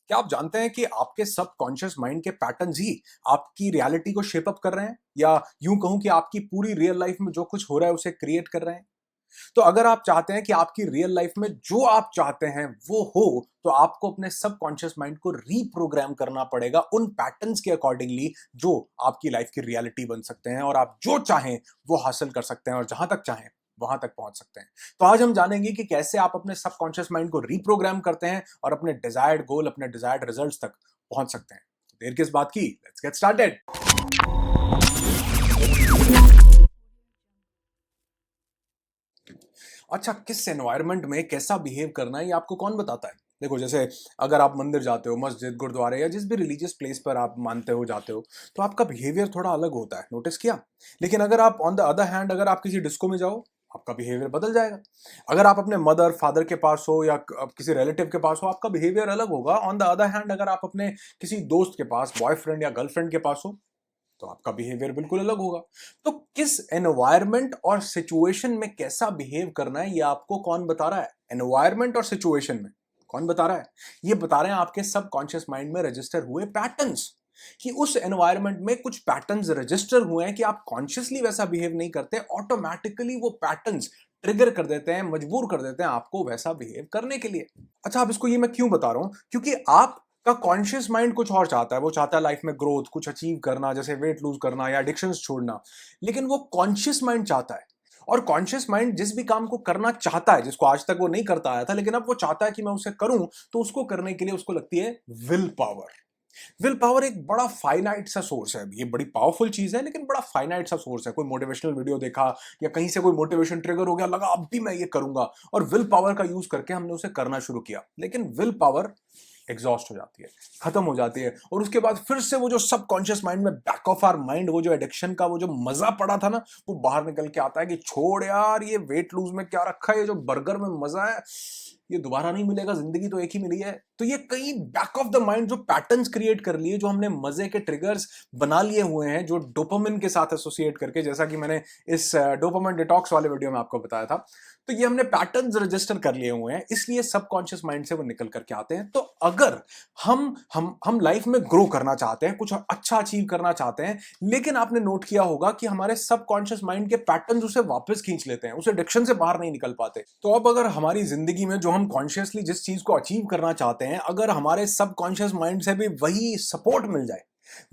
क्या आप जानते हैं कि आपके सबकॉन्शियस माइंड के पैटर्न्स ही आपकी रियलिटी को शेप अप कर रहे हैं, या यूं कहूं कि आपकी पूरी रियल लाइफ में जो कुछ हो रहा है उसे क्रिएट कर रहे हैं। तो अगर आप चाहते हैं कि आपकी रियल लाइफ में जो आप चाहते हैं वो हो, तो आपको अपने सबकॉन्शियस माइंड को रीप्रोग्राम करना पड़ेगा उन पैटर्न्स के अकॉर्डिंगली जो आपकी लाइफ की रियलिटी बन सकते हैं, और आप जो चाहें वो हासिल कर सकते हैं और जहां तक चाहें वहां तक पहुंच सकते हैं। तो आज हम जानेंगे कि कैसे आप अपने सबकॉन्शियस माइंड को रीप्रोग्राम करते हैं और अपने डिजायर्ड गोल, अपने डिजायर्ड रिजल्ट्स तक पहुंच सकते हैं। तो देर किस बात की, लेट्स गेट स्टार्टेड। अच्छा, किस एनवायरनमेंट में कैसा बिहेव करना है ये आपको कौन बताता है? देखो, जैसे अगर आप मंदिर जाते हो, मस्जिद, गुरुद्वारे या जिस भी रिलीजियस प्लेस पर आप मानते हो जाते हो, तो आपका बिहेवियर थोड़ा अलग होता है, नोटिस किया? लेकिन अगर आप ऑन द अदर हैंड अगर आप किसी डिस्को में जाओ, आपका बिहेवियर बदल जाएगा। अगर आप अपने मदर फादर के पास हो या किसी रिलेटिव के पास हो, आपका बिहेवियर अलग होगा। ऑन द अदर हैंड अगर आप अपने किसी दोस्त के पास, बॉयफ्रेंड या गर्लफ्रेंड के पास हो, तो आपका बिहेवियर बिल्कुल अलग होगा। तो किस एनवायरनमेंट और सिचुएशन में कैसा बिहेव करना है, ये आपको कौन बता रहा है? एनवायरनमेंट और सिचुएशन में कौन बता रहा है? ये बता रहे हैं आपके सबकॉन्शियस माइंड में रजिस्टर हुए पैटर्न्स, कि उस एनवायरनमेंट में कुछ पैटर्न्स रजिस्टर हुए हैं कि आप कॉन्शियसली वैसा बिहेव नहीं करते, ऑटोमेटिकली वो पैटर्न्स ट्रिगर कर देते हैं, मजबूर कर देते हैं आपको वैसा बिहेव करने के लिए। अच्छा, अब इसको ये मैं क्यों बता रहा हूं? क्योंकि आप का कॉन्शियस माइंड कुछ और चाहता है। वो चाहता है लाइफ में ग्रोथ, कुछ अचीव करना, जैसे वेट लूज करना या एडिक्शंस छोड़ना। लेकिन वो कॉन्शियस माइंड चाहता है, और कॉन्शियस माइंड जिस भी काम को करना चाहता है, जिसको आज तक वो नहीं करता आया था, लेकिन अब वो चाहता है कि मैं उसे करूं, तो उसको करने के लिए उसको लगती है विल पावर। विल पावर एक बड़ा फाइनाइट सा सोर्स है। ये बड़ी पावरफुल चीज है, लेकिन बड़ा फाइनाइट सा सोर्स है। कोई मोटिवेशनल वीडियो देखा या कहीं से कोई मोटिवेशन ट्रिगर हो गया, लगा अब भी मैं ये करूंगा, और विल पावर का यूज करके हमने उसे करना शुरू किया। लेकिन विल पावर एग्जॉस्ट हो जाती है, खत्म हो जाती है, और उसके बाद फिर से वो जो सबकॉन्शियस माइंड में, बैक ऑफ आवर माइंड, वो जो एडिक्शन का वो जो मजा पड़ा था ना, वो बाहर निकल के आता है कि छोड़ यार, ये वेट लूज में क्या रखा है, ये जो बर्गर में मजा है ये दोबारा नहीं मिलेगा, जिंदगी तो एक ही मिली है। तो ये कई बैक ऑफ द माइंड जो पैटर्न्स क्रिएट कर लिए, जो हमने मजे के ट्रिगर्स बना लिए हुए हैं, जो डोपामिन के साथ एसोसिएट करके, जैसा कि मैंने इस डोपामिन डिटॉक्स वाले वीडियो में आपको बताया था। तो ये हमने पैटर्न्स रजिस्टर कर लिए हुए हैं, इसलिए सबकॉन्शियस माइंड से वो निकल करके आते हैं। तो अगर हम लाइफ में ग्रो करना चाहते हैं, कुछ अच्छा अचीव करना चाहते हैं, लेकिन आपने नोट किया होगा कि हमारे सबकॉन्शियस माइंड के पैटर्न्स उसे वापस खींच लेते हैं, उस एडिक्शन से बाहर नहीं निकल पाते। तो अब अगर हमारी जिंदगी में जो हम कॉन्शियसली जिस चीज को अचीव करना चाहते हैं, अगर हमारे सबकॉन्शियस माइंड से भी वही सपोर्ट मिल जाए,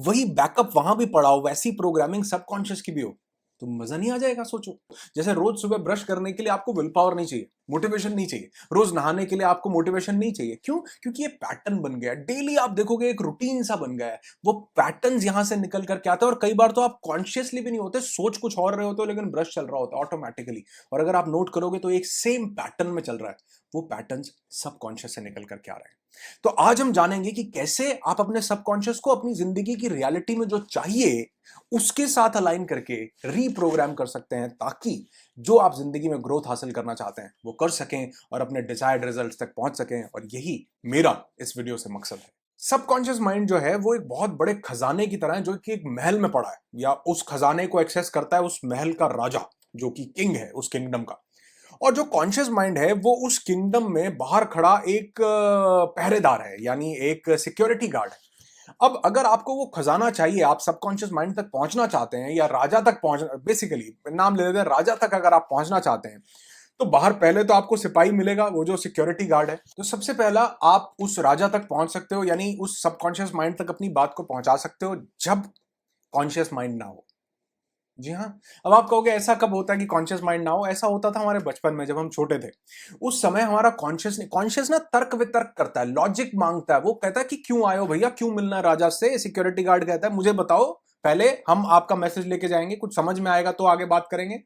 वही बैकअप वहां भी पड़ा हो, वैसी प्रोग्रामिंग सबकॉन्शियस की भी हो, तो मजा नहीं आ जाएगा? सोचो, जैसे रोज सुबह ब्रश करने के लिए आपको विल पावर नहीं चाहिए, मोटिवेशन नहीं चाहिए। रोज नहाने के लिए आपको मोटिवेशन नहीं चाहिए। क्यों? क्योंकि ये पैटर्न बन गया, डेली आप देखोगे एक रूटीन सा बन गया है। वो पैटर्न्स यहां से निकल करके आते हैं, और कई बार तो आप कॉन्शियसली भी नहीं होते, सोच कुछ और रहे होते हो, लेकिन ब्रश चल रहा होता है ऑटोमेटिकली। और अगर आप नोट करोगे तो एक सेम पैटर्न में चल रहा है, वो पैटर्न्स सबकॉन्शियस से निकल करके आ रहे हैं। तो आज हम जानेंगे कि कैसे आप अपने सबकॉन्शियस को अपनी जिंदगी की रियलिटी में जो चाहिए उसके साथ अलाइन करके रीप्रोग्राम कर सकते हैं, ताकि जो आप जिंदगी में ग्रोथ हासिल करना चाहते हैं वो कर सकें और अपने डिजायर्ड रिजल्ट्स तक पहुंच सकें। और यही मेरा इस वीडियो से मकसद है। सबकॉन्शियस माइंड जो है वो एक बहुत बड़े खजाने की तरह है, जो कि एक महल में पड़ा है, या उस खजाने को एक्सेस करता है उस महल का राजा, जो कि किंग है उस किंगडम का। और जो कॉन्शियस माइंड है वो उस किंगडम में बाहर खड़ा एक पहरेदार है, यानी एक सिक्योरिटी गार्ड है। अब अगर आपको वो खजाना चाहिए, आप सबकॉन्शियस माइंड तक पहुंचना चाहते हैं, या राजा तक पहुंचना, बेसिकली नाम ले लेते हैं राजा तक, अगर आप पहुंचना चाहते हैं, तो बाहर पहले तो आपको सिपाही मिलेगा, वो जो सिक्योरिटी गार्ड है। तो सबसे पहला आप उस राजा तक पहुंच सकते हो, यानी उस सबकॉन्शियस माइंड तक अपनी बात को पहुंचा सकते हो, जब कॉन्शियस माइंड ना हो। जी हाँ। अब आप कहोगे ऐसा कब होता है कि कॉन्शियस माइंड ना हो? ऐसा होता था हमारे बचपन में, जब हम छोटे थे। उस समय हमारा कॉन्शियस ना तर्क वितर्क करता है, लॉजिक मांगता है। वो कहता है कि क्यों आए हो भैया, क्यों मिलना है राजा से? सिक्योरिटी गार्ड कहता है मुझे बताओ, पहले हम आपका मैसेज लेके जाएंगे, कुछ समझ में आएगा तो आगे बात करेंगे।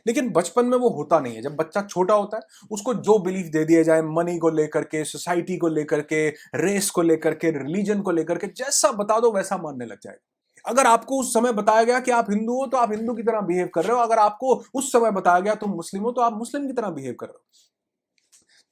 लेकिन बचपन में वो होता नहीं है। जब बच्चा छोटा होता है, उसको जो बिलीफ दे दिया जाए, मनी को लेकर के, सोसाइटी को लेकर के, रेस को लेकर के, रिलीजन को लेकर के, जैसा बता दो वैसा मानने लग जाएगा। अगर आपको उस समय बताया गया कि आप हिंदू हो, तो आप हिंदू की तरह बिहेव कर रहे हो। अगर आपको उस समय बताया गया तुम मुस्लिम हो, तो आप मुस्लिम की तरह बिहेव कर रहे हो।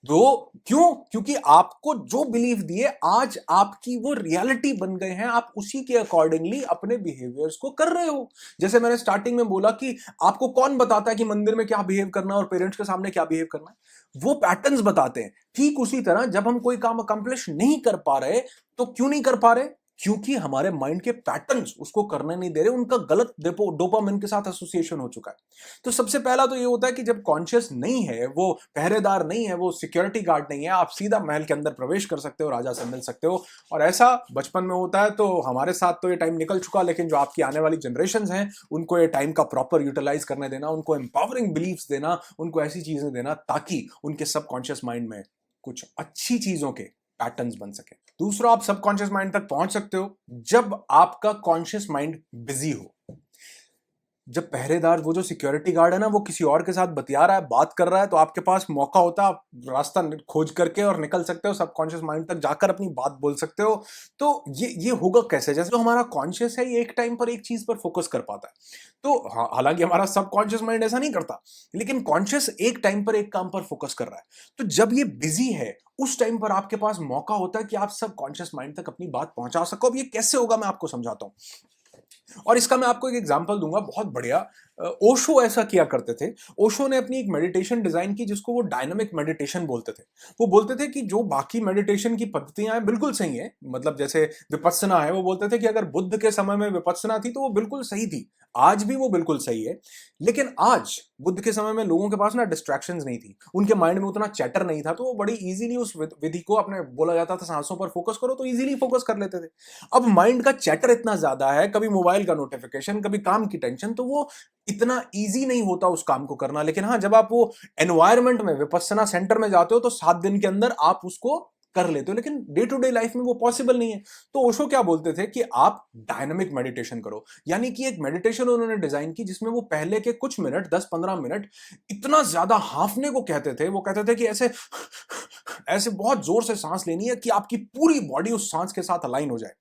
दो क्यों? क्योंकि आपको जो बिलीफ दिए आज आपकी वो रियलिटी बन गए हैं, आप उसी के अकॉर्डिंगली अपने बिहेवियर्स को कर रहे हो। जैसे मैंने स्टार्टिंग में बोला कि आपको कौन बताता है कि मंदिर में क्या बिहेव करना है और पेरेंट्स के सामने क्या बिहेव करना है? वो पैटर्न्स बताते हैं। ठीक उसी तरह जब हम कोई काम अकम्प्लिश नहीं कर पा रहे, तो क्यों नहीं कर पा रहे? क्योंकि हमारे माइंड के पैटर्न्स उसको करने नहीं दे रहे, उनका गलत डोपामिन के साथ एसोसिएशन हो चुका है। तो सबसे पहला तो ये होता है कि जब कॉन्शियस नहीं है, वो पहरेदार नहीं है, वो सिक्योरिटी गार्ड नहीं है, आप सीधा महल के अंदर प्रवेश कर सकते हो, राजा से मिल सकते हो। और ऐसा बचपन में होता है, तो हमारे साथ तो ये टाइम निकल चुका, लेकिन जो आपकी आने वाली जनरेशन हैं, उनको ये टाइम का प्रॉपर यूटिलाइज करने देना, उनको एम्पावरिंग बिलीव्स देना, उनको ऐसी चीजें देना ताकि उनके सबकॉन्शियस माइंड में कुछ अच्छी चीजों के पैटर्न्स बन सके। दूसरा, आप सबकॉन्शियस माइंड तक पहुंच सकते हो जब आपका कॉन्शियस माइंड बिजी हो। जब पहरेदार, वो जो सिक्योरिटी गार्ड है ना, वो किसी और के साथ बतिया रहा है, बात कर रहा है, तो आपके पास मौका होता है, आप रास्ता खोज करके और निकल सकते हो, सबकॉन्शियस माइंड तक जाकर अपनी बात बोल सकते हो। तो ये होगा कैसे? जैसे जो हमारा कॉन्शियस है, ये एक टाइम पर एक चीज पर फोकस कर पाता है। तो हालांकि हमारा सबकॉन्शियस माइंड ऐसा नहीं करता, लेकिन कॉन्शियस एक टाइम पर एक काम पर फोकस कर रहा है। तो जब ये बिजी है, उस टाइम पर आपके पास मौका होता है कि आप सबकॉन्शियस माइंड तक अपनी बात पहुंचा सको। अब ये कैसे होगा, मैं आपको समझाता हूं। और इसका मैं आपको एक एग्जांपल दूंगा, बहुत बढ़िया। ओशो ऐसा किया करते थे। ओशो ने अपनी एक मेडिटेशन डिजाइन की जिसको वो डायनामिक मेडिटेशन बोलते थे। वो बोलते थे कि जो बाकी मेडिटेशन की पद्धतियां हैं बिल्कुल सही है, मतलब जैसे विपस्सना है, वो बोलते थे कि अगर बुद्ध के समय में विपस्सना थी तो वो बिल्कुल सही थी, आज भी वो बिल्कुल सही है। लेकिन आज बुद्ध के समय में लोगों के पास ना डिस्ट्रैक्शंस नहीं थी, उनके माइंड में उतना चैटर नहीं था, तो वो बड़ी इजीली उस विधि को, अपने बोला जाता था सांसों पर फोकस करो, तो इजीली फोकस कर लेते थे। अब माइंड का चैटर इतना ज्यादा है, कभी मोबाइल का नोटिफिकेशन, कभी काम की टेंशन, तो वो इतना इजी नहीं होता उस काम को करना। लेकिन हाँ, जब आप वो एनवायरमेंट में, विपस्सना सेंटर में जाते हो, तो 7 दिन के अंदर आप उसको कर लेते हो। लेकिन डे टू डे लाइफ में वो पॉसिबल नहीं है। तो ओशो क्या बोलते थे कि आप डायनामिक मेडिटेशन करो, यानी कि एक मेडिटेशन उन्होंने डिजाइन की जिसमें वो पहले के कुछ मिनट, 10-15 मिनट इतना ज्यादा हांफने को कहते थे। वो कहते थे कि ऐसे ऐसे बहुत जोर से सांस लेनी है कि आपकी पूरी बॉडी उस सांस के साथ अलाइन हो जाए।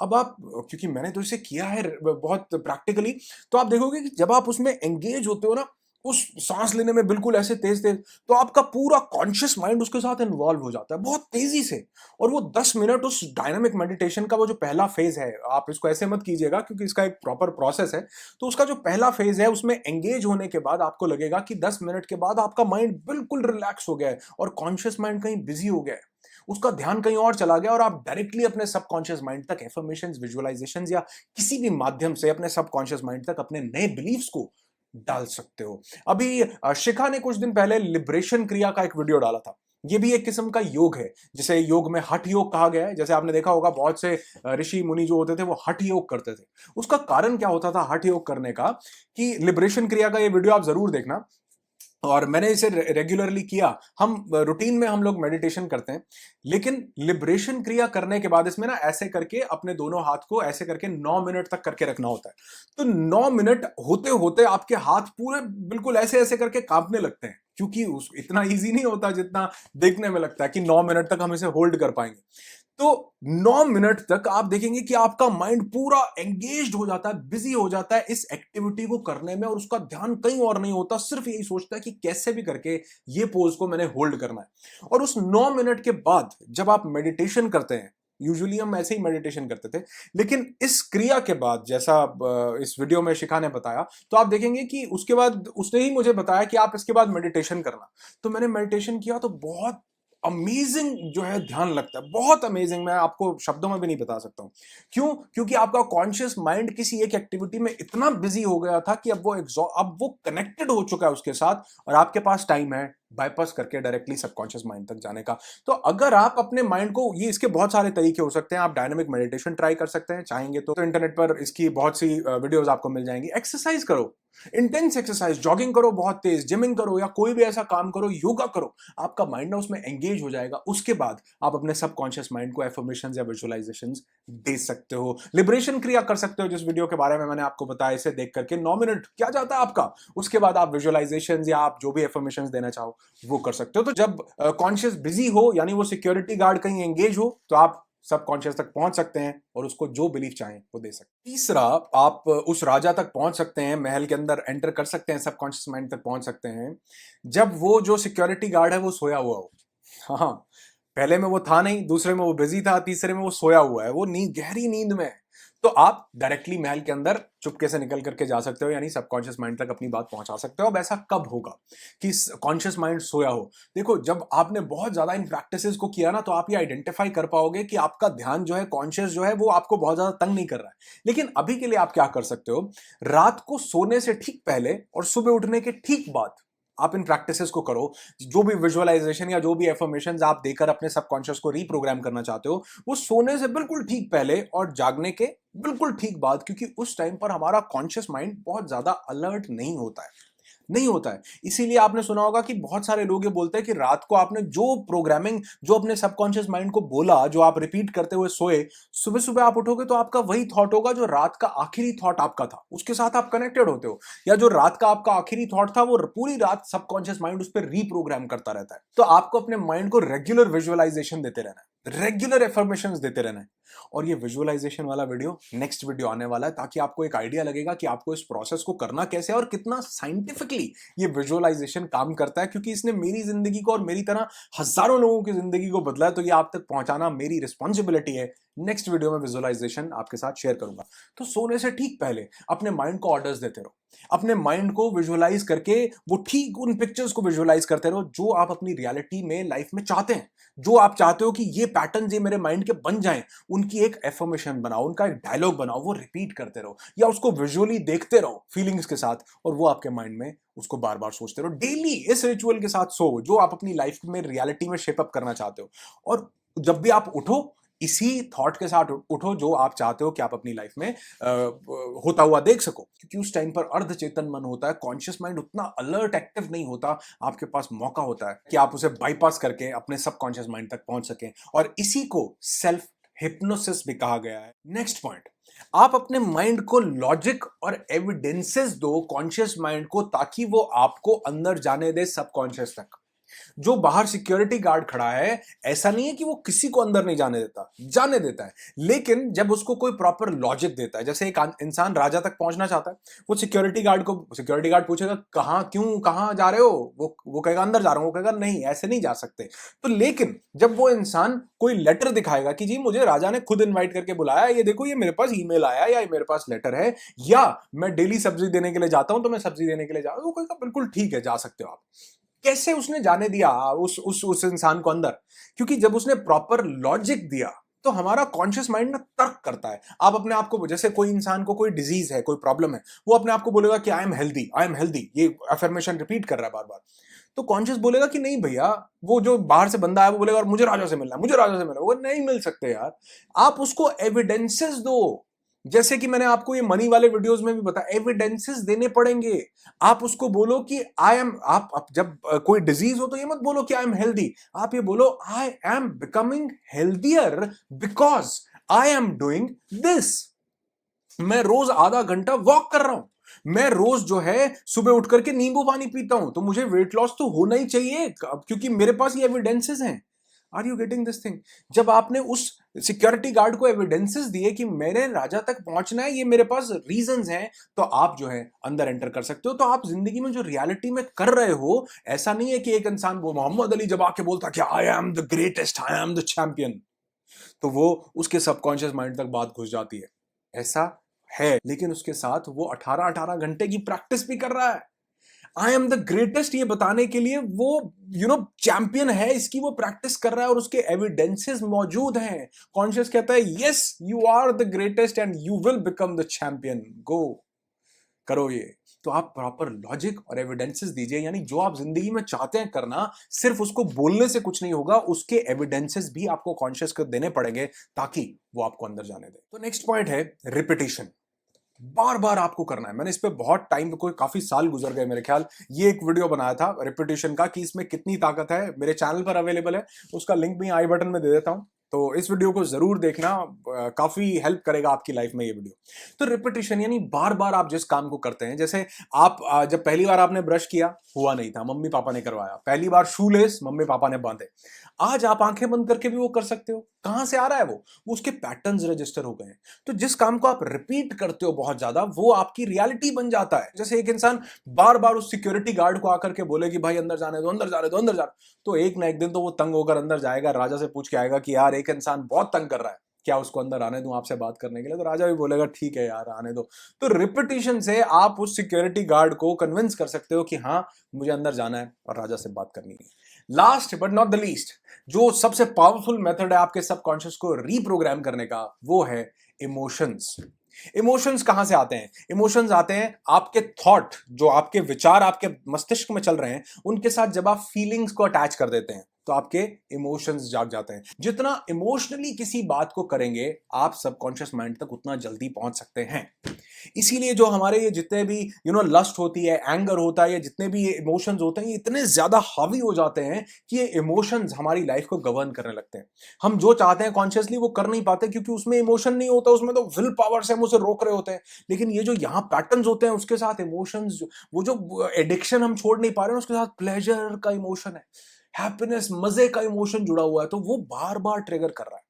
अब आप, क्योंकि मैंने तो इसे किया है बहुत प्रैक्टिकली, तो आप देखोगे कि जब आप उसमें एंगेज होते हो ना, उस सांस लेने में बिल्कुल ऐसे तेज तेज, तो आपका पूरा कॉन्शियस माइंड उसके साथ इन्वॉल्व हो जाता है बहुत तेजी से। और वो 10 मिनट उस डायनामिक मेडिटेशन का वो जो पहला फेज है, आप इसको ऐसे मत कीजिएगा क्योंकि इसका एक प्रॉपर प्रोसेस है। तो उसका जो पहला फेज है, उसमें एंगेज होने के बाद आपको लगेगा कि 10 मिनट के बाद आपका माइंड बिल्कुल रिलैक्स हो गया है और कॉन्शियस माइंड कहीं बिजी हो गया है, उसका ध्यान कहीं और चला गया, और आप डायरेक्टली अपने सबकॉन्शियस माइंड तक एफर्मेशंस, विजुअलाइजेशंस या किसी भी माध्यम से अपने सबकॉन्शियस माइंड तक अपने नए बिलीफ्स को डाल सकते हो। अभी शिखा ने कुछ दिन पहले लिबरेशन क्रिया का एक वीडियो डाला था। ये भी एक किस्म का योग है, जिसे योग में हठ योग कहा गया है। जैसे आपने देखा होगा, बहुत से ऋषि मुनि जो होते थे वो हठ योग करते थे। उसका कारण क्या होता था हठ योग करने का, कि लिबरेशन क्रिया का ये वीडियो आप जरूर देखना। और मैंने इसे रेगुलरली किया। हम रूटीन में हम लोग मेडिटेशन करते हैं, लेकिन लिबरेशन क्रिया करने के बाद इसमें ना ऐसे करके अपने दोनों हाथ को ऐसे करके 9 मिनट तक करके रखना होता है। तो 9 मिनट होते होते आपके हाथ पूरे बिल्कुल ऐसे ऐसे करके कांपने लगते हैं, क्योंकि उस इतना इजी नहीं होता जितना देखने में लगता है कि 9 मिनट तक हम इसे होल्ड कर पाएंगे। तो 9 मिनट तक आप देखेंगे कि आपका माइंड पूरा एंगेज्ड हो जाता है, बिजी हो जाता है इस एक्टिविटी को करने में, और उसका ध्यान कहीं और नहीं होता, सिर्फ यही सोचता है कि कैसे भी करके ये पोज को मैंने होल्ड करना है। और उस 9 मिनट के बाद जब आप मेडिटेशन करते हैं, यूजुअली हम ऐसे ही मेडिटेशन करते थे, लेकिन इस क्रिया के बाद, जैसा इस वीडियो में शिखा ने बताया, तो आप देखेंगे कि उसके बाद उसने ही मुझे बताया कि आप इसके बाद मेडिटेशन करना। तो मैंने मेडिटेशन किया, तो बहुत अमेजिंग जो है ध्यान लगता है, बहुत अमेजिंग, मैं आपको शब्दों में भी नहीं बता सकता हूं। क्यों? क्योंकि आपका कॉन्शियस माइंड किसी एक एक्टिविटी में इतना बिजी हो गया था कि अब वो कनेक्टेड हो चुका है उसके साथ, और आपके पास टाइम है बाईपास करके डायरेक्टली सबकॉन्शियस माइंड तक जाने का। तो अगर आप अपने माइंड को, ये इसके बहुत सारे तरीके हो सकते हैं। आप डायनामिक मेडिटेशन ट्राई कर सकते हैं, चाहेंगे तो इंटरनेट पर इसकी बहुत सी वीडियोस आपको मिल जाएंगी। एक्सरसाइज करो, इंटेंस एक्सरसाइज, जॉगिंग करो बहुत तेज, जिमिंग करो, या कोई भी ऐसा काम करो, योगा करो, आपका माइंड ना उसमें एंगेज हो जाएगा। उसके बाद आप अपने सबकॉन्शियस माइंड को एफर्मेशंस या विजुअलाइजेशंस दे सकते हो। लिबरेशन क्रिया कर सकते हो, जिस वीडियो के बारे में मैंने आपको बताया, इसे देख करके 9 मिनट क्या जाता है आपका। उसके बाद आप विजुअलाइजेशंस या आप जो भी एफर्मेशंस देना चाहो वो कर सकते हो। तो जब कॉन्शियस बिजी हो, यानी वो सिक्योरिटी गार्ड कहीं एंगेज हो, तो आप सबकॉन्शियस तक पहुंच सकते हैं और उसको जो बिलीफ चाहें वो दे सकते हैं। तीसरा, आप उस राजा तक पहुंच सकते हैं, महल के अंदर एंटर कर सकते हैं, सबकॉन्शियस माइंड तक पहुंच सकते हैं, जब वो जो सिक्योरिटी गार्ड है वो सोया हुआ हो। हाँ, पहले में वो था नहीं, दूसरे में वो बिजी था, तीसरे में वो सोया हुआ है, वो नींद, गहरी नींद में है। तो आप डायरेक्टली महल के अंदर चुपके से निकल करके जा सकते हो, यानी सबकॉन्शियस माइंड तक अपनी बात पहुंचा सकते हो। अब ऐसा कब होगा कि कॉन्शियस माइंड सोया हो? देखो, जब आपने बहुत ज्यादा इन प्रैक्टिसेस को किया ना, तो आप ये आइडेंटिफाई कर पाओगे कि आपका ध्यान जो है, कॉन्शियस जो है, वो आपको बहुत ज्यादा तंग नहीं कर रहा है। लेकिन अभी के लिए आप क्या कर सकते हो, रात को सोने से ठीक पहले और सुबह उठने के ठीक बाद आप इन प्रैक्टिसेस को करो। जो भी विजुअलाइजेशन या जो भी एफर्मेशंस आप देकर अपने सबकॉन्शियस को रीप्रोग्राम करना चाहते हो, वो सोने से बिल्कुल ठीक पहले और जागने के बिल्कुल ठीक बाद, क्योंकि उस टाइम पर हमारा कॉन्शियस माइंड बहुत ज्यादा अलर्ट नहीं होता है, नहीं होता है। इसीलिए आपने सुना होगा कि बहुत सारे लोग ये बोलते हैं कि रात को आपने जो प्रोग्रामिंग, जो अपने सबकॉन्शियस माइंड को बोला, जो आप रिपीट करते हुए सोए, सुबह सुबह आप उठोगे तो आपका वही थॉट होगा जो रात का आखिरी थॉट आपका था, उसके साथ आप कनेक्टेड होते हो। या जो रात का आपका आखिरी थॉट था, वो पूरी रात सबकॉन्शियस माइंड उस पर रीप्रोग्राम करता रहता है। तो आपको अपने माइंड को रेगुलर विजुअलाइजेशन देते रहना है, रेगुलर एफर्मेशंस देते रहना है। और ये विजुअलाइजेशन वाला वीडियो, नेक्स्ट वीडियो आने वाला है, ताकि आपको एक आइडिया लगेगा कि आपको इस प्रोसेस को करना कैसे है और कितना साइंटिफिकली ये विजुअलाइजेशन काम करता है। क्योंकि इसने मेरी जिंदगी को और मेरी तरह हजारों लोगों की जिंदगी को बदला है, तो ये आप तक पहुंचाना मेरी रिस्पॉन्सिबिलिटी है। नेक्स्ट वीडियो में विजुअलाइजेशन आपके साथ शेयर करूंगा। तो सोने से ठीक पहले अपने माइंड को ऑर्डर्स देते रहो, अपने माइंड को विजुअलाइज करके वो ठीक उन पिक्चर्स को विजुअलाइज करते रहो जो आप अपनी रियलिटी में, लाइफ में चाहते हैं। जो आप चाहते हो कि ये पैटर्न ये मेरे माइंड के बन जाएं, उनकी एक एफर्मेशन बनाओ, उनका एक डायलॉग बनाओ, वो रिपीट करते रहो या उसको विजुअली देखते रहो फीलिंग्स के साथ, और वो आपके माइंड में उसको बार बार सोचते रहो। डेली इस रिचुअल के साथ सो जो आप अपनी लाइफ में, रियलिटी में शेप अप करना चाहते हो। और जब भी आप उठो, इसी थॉट के साथ उठो जो आप चाहते हो कि आप अपनी लाइफ में होता हुआ देख सको। क्योंकि उस टाइम पर अर्ध चेतन मन होता है, कॉन्शियस माइंड उतना अलर्ट, एक्टिव नहीं होता। आपके पास मौका होता है कि आप उसे बाईपास करके अपने सबकॉन्शियस माइंड तक पहुंच सकें, और इसी को सेल्फ हिप्नोसिस भी कहा गया है। नेक्स्ट पॉइंट, आप अपने माइंड को लॉजिक और एविडेंसेस दो कॉन्शियस माइंड को, ताकि वो आपको अंदर जाने दे सबकॉन्शियस तक। जो बाहर सिक्योरिटी गार्ड खड़ा है, ऐसा नहीं है कि वो किसी को अंदर नहीं जाने देता, जाने देता है। लेकिन जब उसको कोई प्रॉपर लॉजिक देता है, जैसे एक इंसान राजा तक पहुंचना चाहता है, वो सिक्योरिटी गार्ड को, सिक्योरिटी गार्ड पूछेगा कहां, क्यों, कहां जा रहे हो, वो कहेगा अंदर जा रहा हूं, वो कहेगा नहीं, ऐसे नहीं जा सकते। तो लेकिन जब वो इंसान कोई लेटर दिखाएगा कि जी मुझे राजा ने खुद इन्वाइट करके बुलाया, ये देखो, ये मेरे पास ईमेल आया, या ये मेरे पास लेटर है, या मैं डेली सब्जी देने के लिए जाता हूं, तो मैं सब्जी देने के लिए जा रहा हूं, वो कहेगा बिल्कुल ठीक है, जा सकते हो आप। कैसे उसने जाने दिया उस इंसान को अंदर? क्योंकि जब उसने प्रॉपर लॉजिक दिया, तो हमारा कॉन्शियस माइंड ना तर्क करता है। आप अपने आप को, जैसे कोई इंसान को कोई डिजीज है, कोई प्रॉब्लम है, वो अपने आप को बोलेगा कि I am healthy, I am healthy, ये अफर्मेशन रिपीट कर रहा है बार बार। तो कॉन्शियस बोलेगा कि नहीं भैया, वो जो बाहर से बंदा है वो बोलेगा और मुझे राजा से मिलना है, मुझे राजा से मिलना है। वो नहीं मिल सकते यार। आप उसको एविडेंसेस दो। जैसे कि मैंने आपको ये मनी वाले वीडियोस में भी बताया, एविडेंसेस देने पड़ेंगे। आप उसको बोलो कि आई एम, आप जब कोई डिजीज हो तो ये मत बोलो कि आई एम हेल्दी, आप ये बोलो I am becoming healthier because I am doing this. मैं रोज आधा घंटा वॉक कर रहा हूं, मैं रोज जो है सुबह उठ करके नींबू पानी पीता हूं, तो मुझे वेट लॉस तो होना ही चाहिए, क्योंकि मेरे पास ये एविडेंसेस हैं। Are you getting this thing? जब आपने उस सिक्योरिटी गार्ड को एविडेंसेस दिए कि मेरे राजा तक पहुंचना है, ये मेरे पास रीजंस हैं, तो आप जो है अंदर एंटर कर सकते हो। तो आप जिंदगी में जो रियलिटी में कर रहे हो, ऐसा नहीं है कि एक इंसान, वो मोहम्मद अली जब आके बोलता कि I am the greatest, I am the champion, तो वो उसके सबकॉन्शियस माइंड तक बात घुस जाती है। ऐसा है, लेकिन उसके साथ वो 18-18 घंटे की प्रैक्टिस भी कर रहा है। आई एम द ग्रेटेस्ट ये बताने के लिए वो चैंपियन है, इसकी वो प्रैक्टिस कर रहा है, और उसके एविडेंसेस मौजूद हैं। कॉन्शियस कहता है yes, you are the greatest and you will become the champion, go करो ये। तो आप प्रॉपर लॉजिक और एविडेंसेस दीजिए, यानी जो आप जिंदगी में चाहते हैं करना, सिर्फ उसको बोलने से कुछ नहीं होगा, उसके एविडेंसेस भी आपको कॉन्शियस को देने पड़ेंगे, ताकि वो आपको अंदर जाने दे। तो नेक्स्ट पॉइंट है रिपीटिशन। बार बार आपको करना है। मैंने इस पे बहुत टाइम, कोई काफी साल गुजर गए मेरे ख्याल, ये एक वीडियो बनाया था रिपीटिशन का, कि इसमें कितनी ताकत है। मेरे चैनल पर अवेलेबल है, उसका लिंक भी आई बटन में दे देता हूं, तो इस वीडियो को जरूर देखना, काफी हेल्प करेगा आपकी लाइफ में ये वीडियो। तो रिपीटिशन यानी बार बार आप जिस काम को करते हैं, जैसे आप जब पहली बार आपने ब्रश किया, हुआ नहीं था, मम्मी पापा ने करवाया। पहली बार शू लेस, मम्मी पापा ने बांधे। आज आप आंखें बंद करके भी वो कर सकते हो। कहां से आ रहा है वो उसके पैटर्न्स रजिस्टर हो गए हैं। तो जिस काम को आप रिपीट करते हो बहुत ज्यादा, वो आपकी रियलिटी बन जाता है। जैसे एक इंसान बार बार उस सिक्योरिटी गार्ड को आकर के बोले कि भाई अंदर जाने दो, अंदर जाने दो, अंदर जाने, तो एक ना एक दिन तो वो तंग होकर अंदर जाएगा, राजा से पूछ के आएगा कि यार एक इंसान बहुत तंग कर रहा है, क्या उसको अंदर आने दूं आपसे बात करने के लिए? तो राजा भी बोलेगा ठीक है यार आने दो। तो रिपीटिशन से आप उस सिक्योरिटी गार्ड को कन्विंस कर सकते हो कि हाँ मुझे अंदर जाना है और राजा से बात करनी है। Last but not the least, जो सबसे पावरफुल मेथड है आपके सबकॉन्शियस को रीप्रोग्राम करने का, वो है इमोशंस। इमोशंस कहां से आते हैं? इमोशंस आते हैं आपके थॉट, जो आपके विचार आपके मस्तिष्क में चल रहे हैं, उनके साथ जब आप फीलिंग्स को अटैच कर देते हैं तो आपके इमोशंस जाग जाते हैं। जितना इमोशनली किसी बात को करेंगे आप सबकॉन्शियस माइंड तक, उतना जल्दी पहुंच सकते हैं। इसीलिए जो हमारे ये जितने भी लस्ट होती है, एंगर होता है, या जितने भी ये इमोशंस होते हैं, ये इतने ज्यादा हावी हो जाते हैं कि ये इमोशंस हमारी लाइफ को गवर्न करने लगते हैं। हम जो चाहते हैं कॉन्शियसली वो कर नहीं पाते, क्योंकि उसमें इमोशन नहीं होता, उसमें तो विल पावर से हम उसे रोक रहे होते हैं। लेकिन ये जो यहाँ पैटर्न्स होते हैं उसके साथ इमोशंस, वो जो एडिक्शन हम छोड़ नहीं पा रहे हैं, उसके साथ प्लेजर का इमोशन है, हैप्पीनेस, मजे का इमोशन जुड़ा हुआ है, तो वो बार बार ट्रिगर कर रहा है।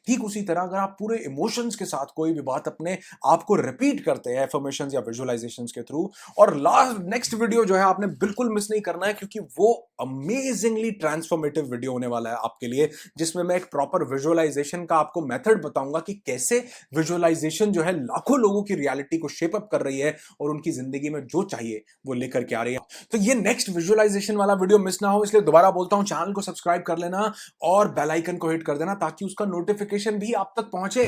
ठीक उसी तरह अगर आप पूरे इमोशंस के साथ कोई भी बात अपने आप को रिपीट करते हैं एफर्मेशंस या विजुअलाइजेशंस के थ्रू, और लास्ट नेक्स्ट वीडियो जो है आपने बिल्कुल मिस नहीं करना है, क्योंकि वो अमेजिंगली ट्रांसफॉर्मेटिव वीडियो होने वाला है आपके लिए, जिसमें मैं एक प्रॉपर विजुअलाइजेशन का आपको मेथड बताऊंगा कि कैसे विजुअलाइजेशन जो है लाखों लोगों की रियलिटी को शेप अप कर रही है और उनकी जिंदगी में जो चाहिए वो लेकर के आ रही है। तो ये नेक्स्ट विजुअलाइजेशन वाला वीडियो मिस ना हो, इसलिए दोबारा बोलता हूं, चैनल को सब्सक्राइब कर लेना और बेल आइकन को हिट कर देना, ताकि उसका नोटिफिकेशन भी आप तक पहुंचे।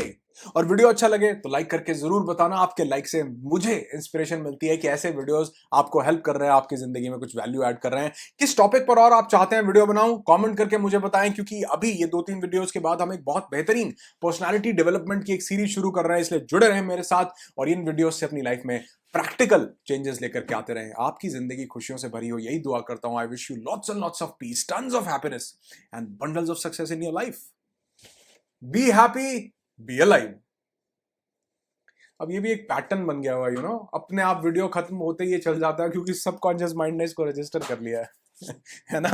और वीडियो अच्छा लगे तो लाइक करके जरूर बताना। आपके लाइक से मुझे इंस्पिरेशन मिलती है कि ऐसे वीडियोस आपको हेल्प कर रहे हैं, आपकी जिंदगी में कुछ वैल्यू ऐड कर रहे हैं। किस टॉपिक पर और आप चाहते हैं वीडियो बनाऊं, कमेंट करके मुझे बताएं, क्योंकि अभी ये 2-3 वीडियोस के बाद हम एक बहुत बेहतरीन पर्सनालिटी डेवलपमेंट की एक सीरीज शुरू कर रहे हैं, इसलिए जुड़े रहें मेरे साथ और इन वीडियोस से अपनी लाइफ में प्रैक्टिकल चेंजेस लेकर के आते रहें। आपकी जिंदगी खुशियों से भरी हो, यही दुआ करता हूं। I wish you lots and lots of peace, tons of happiness and bundles of success in your life. Be happy, be alive. अब ये भी एक पैटर्न बन गया हुआ, अपने आप वीडियो खत्म होते ही ये चल जाता है, क्योंकि सबकॉन्शियस माइंड ने इसको रजिस्टर कर लिया है है ना?